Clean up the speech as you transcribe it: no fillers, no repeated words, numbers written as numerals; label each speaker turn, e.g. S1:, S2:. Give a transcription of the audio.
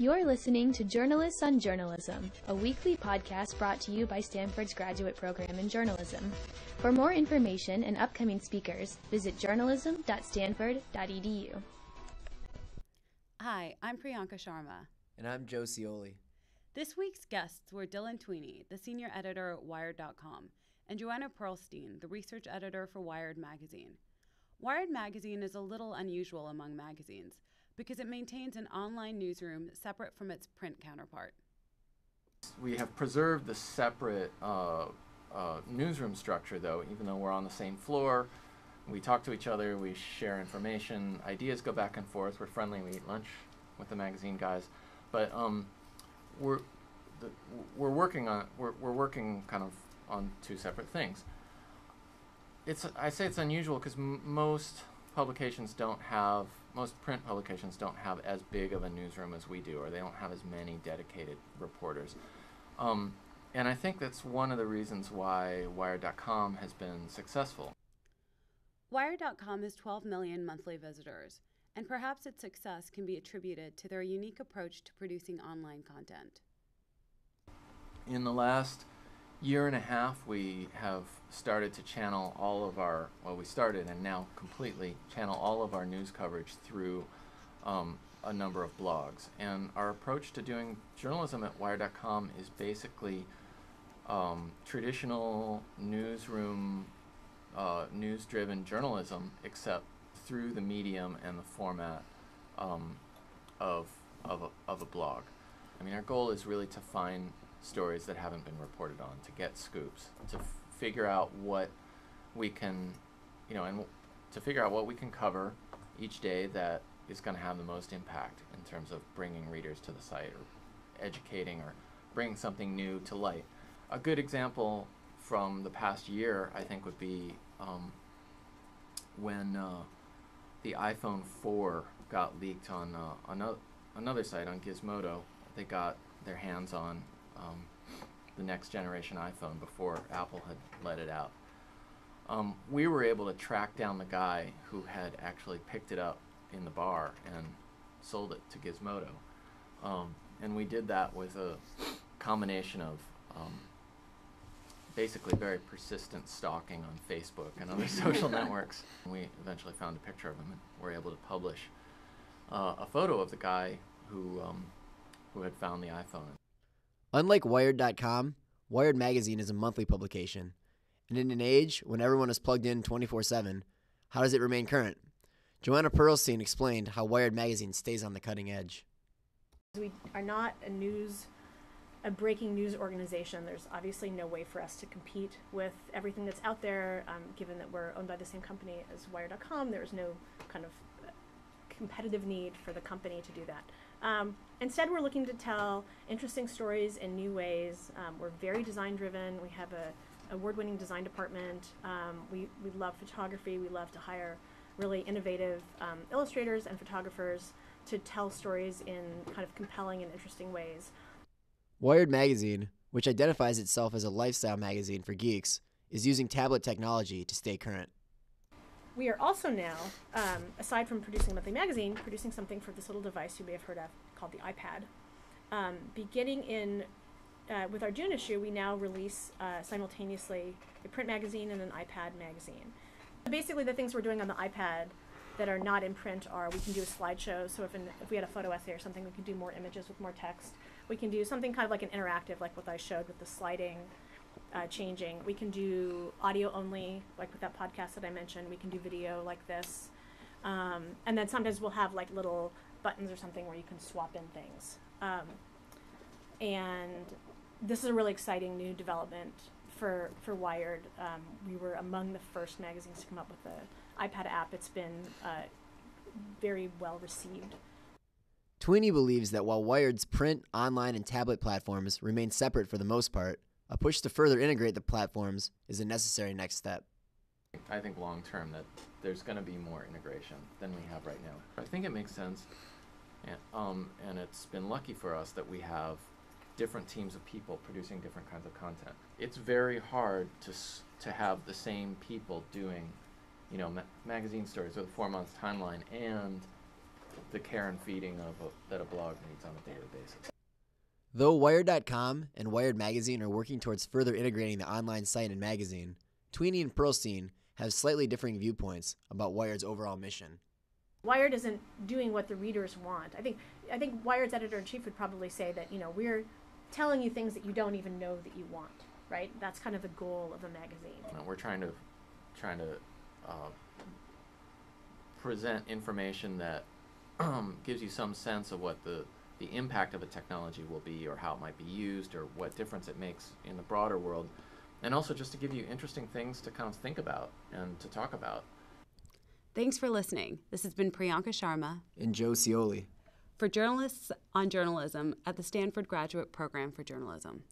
S1: You're listening to Journalists on Journalism, a weekly podcast brought to you by Stanford's graduate program in journalism. For more information and upcoming speakers, visit journalism.stanford.edu.
S2: Hi, I'm Priyanka Sharma.
S3: And I'm Joe Ciolli.
S2: This week's guests were Tweeney, the senior editor at Wired.com, and Joanna Pearlstein, the research editor for Wired magazine. Wired magazine is a little unusual among magazines because it maintains an online newsroom separate from its print counterpart.
S4: We have preserved the separate newsroom structure, though, even though we're on the same floor. We talk to each other, we share information, ideas go back and forth, we're friendly, we eat lunch with the magazine guys. But we're working kind of on two separate things. I say it's unusual because most print publications don't have as big of a newsroom as we do, or they don't have as many dedicated reporters. And I think that's one of the reasons why Wired.com has been successful.
S2: Wired.com has 12 million monthly visitors, and perhaps its success can be attributed to their unique approach to producing online content.
S4: In the last year and a half, we have started to channel all of our, we started and now completely channel all of our news coverage through a number of blogs. And our approach to doing journalism at Wired.com is basically traditional newsroom, news-driven journalism, except through the medium and the format of a blog. I mean, our goal is really to find stories that haven't been reported on, to get scoops, to figure out what we can, and to figure out what we can cover each day that is going to have the most impact in terms of bringing readers to the site or educating or bringing something new to light. A good example from the past year, I think, would be when the iPhone 4 got leaked on another site, on Gizmodo. They got their hands on the next generation iPhone before Apple had let it out. We were able to track down the guy who had actually picked it up in the bar and sold it to Gizmodo. And we did that with a combination of basically very persistent stalking on Facebook and other social networks. We eventually found a picture of him and were able to publish a photo of the guy who had found the iPhone.
S3: Unlike Wired.com, Wired magazine is a monthly publication. And in an age when everyone is plugged in 24/7, how does it remain current? Joanna Pearlstein explained how Wired magazine stays on the cutting edge.
S5: We are not a breaking news organization. There's obviously no way for us to compete with everything that's out there, given that we're owned by the same company as Wired.com. There's no kind of competitive need for the company to do that. Instead, we're looking to tell interesting stories in new ways. We're very design-driven. We have an award-winning design department. We love photography. We love to hire really innovative illustrators and photographers to tell stories in kind of compelling and interesting ways.
S3: Wired magazine, which identifies itself as a lifestyle magazine for geeks, is using tablet technology to stay current.
S5: We are also now, aside from producing a monthly magazine, producing something for this little device you may have heard of called the iPad. Beginning with our June issue, we now release simultaneously a print magazine and an iPad magazine. Basically, the things we're doing on the iPad that are not in print are we can do a slideshow. So if we had a photo essay or something, we can do more images with more text. We can do something kind of like an interactive, like what I showed with the sliding, changing. We can do audio only, like with that podcast that I mentioned. We can do video like this. And then sometimes we'll have like little buttons or something where you can swap in things. And this is a really exciting new development for Wired. We were among the first magazines to come up with the iPad app. It's been very well received.
S3: Tweeney believes that while Wired's print, online, and tablet platforms remain separate for the most part, a push to further integrate the platforms is a necessary next step.
S4: I think long term that there's going to be more integration than we have right now. I think it makes sense, and it's been lucky for us that we have different teams of people producing different kinds of content. It's very hard to have the same people doing, magazine stories with a 4-month timeline and the care and feeding that a blog needs on a daily basis.
S3: Though Wired.com and Wired Magazine are working towards further integrating the online site and magazine, Tweeney and Pearlstein have slightly differing viewpoints about Wired's overall mission.
S5: Wired isn't doing what the readers want. I think Wired's editor-in-chief would probably say that, we're telling you things that you don't even know that you want, right? That's kind of the goal of a magazine.
S4: We're trying to present information that gives you some sense of what the impact of a technology will be, or how it might be used, or what difference it makes in the broader world, and also just to give you interesting things to kind of think about and to talk about.
S2: Thanks for listening. This has been Priyanka Sharma
S3: And Joe Ciolli.
S2: for Journalists on Journalism at the Stanford Graduate Program for Journalism.